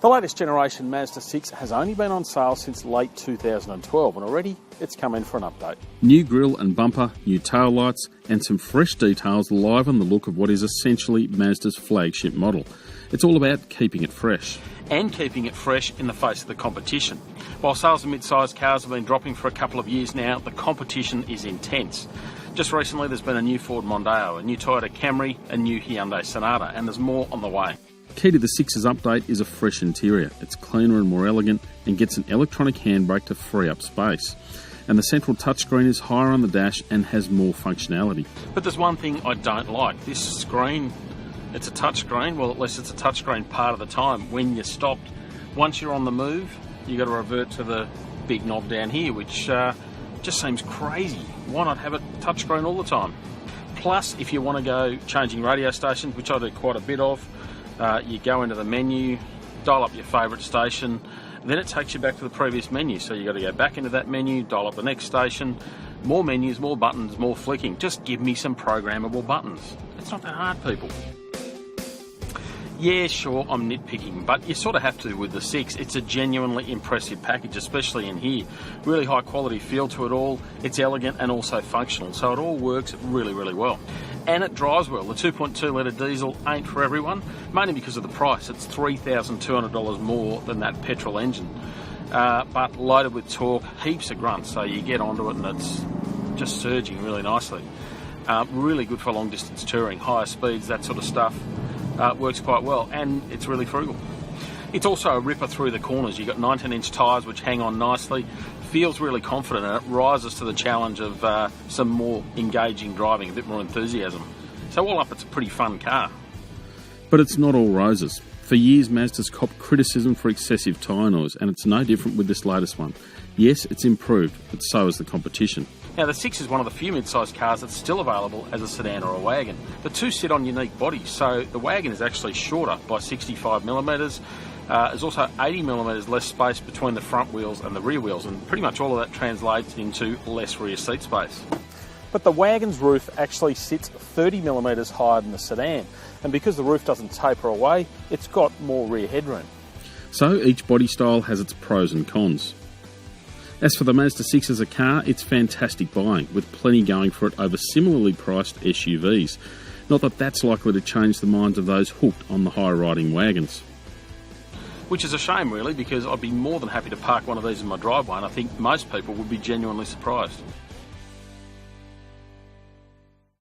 The latest generation Mazda 6 has only been on sale since late 2012 and already it's come in for an update. New grille and bumper, new tail lights and some fresh details liven the look of what is essentially Mazda's flagship model. It's all about keeping it fresh. And keeping it fresh in the face of the competition. While sales of mid-sized cars have been dropping for a couple of years now, the competition is intense. Just recently there's been a new Ford Mondeo, a new Toyota Camry, a new Hyundai Sonata, and there's more on the way. Key to the 6's update is a fresh interior. It's cleaner and more elegant and gets an electronic handbrake to free up space. And the central touchscreen is higher on the dash and has more functionality. But there's one thing I don't like. This screen, it's a touchscreen. Well, at least it's a touchscreen part of the time. When you're stopped, once you're on the move, you've got to revert to the big knob down here, which just seems crazy. Why not have it touchscreen all the time? Plus, if you want to go changing radio stations, which I do quite a bit of, you go into the menu, dial up your favourite station, then it takes you back to the previous menu. So you've got to go back into that menu, dial up the next station, more menus, more buttons, more flicking. Just give me some programmable buttons. It's not that hard, people. Yeah, sure, I'm nitpicking, but you sort of have to with the 6. It's a genuinely impressive package, especially in here. Really high quality feel to it all. It's elegant and also functional, so it all works really, really well. And it drives well. The 2.2 litre diesel ain't for everyone, mainly because of the price. It's $3,200 more than that petrol engine, but loaded with torque, heaps of grunts, so you get onto it and it's just surging really nicely. Really good for long distance touring, higher speeds, that sort of stuff. Works quite well, and it's really frugal. It's also a ripper through the corners. You've got 19-inch tyres which hang on nicely, feels really confident, and it rises to the challenge of some more engaging driving, a bit more enthusiasm. So all up, it's a pretty fun car. But it's not all roses. For years, Mazda's copped criticism for excessive tyre noise, and it's no different with this latest one. Yes, it's improved, but so is the competition. Now, the 6 is one of the few mid-sized cars that's still available as a sedan or a wagon. The two sit on unique bodies, so the wagon is actually shorter by 65mm. There's also 80mm less space between the front wheels and the rear wheels, and pretty much all of that translates into less rear seat space. But the wagon's roof actually sits 30mm higher than the sedan, and because the roof doesn't taper away, it's got more rear headroom. So each body style has its pros and cons. As for the Mazda 6 as a car, it's fantastic buying, with plenty going for it over similarly priced SUVs. Not that that's likely to change the minds of those hooked on the high-riding wagons. Which is a shame, really, because I'd be more than happy to park one of these in my driveway, and I think most people would be genuinely surprised.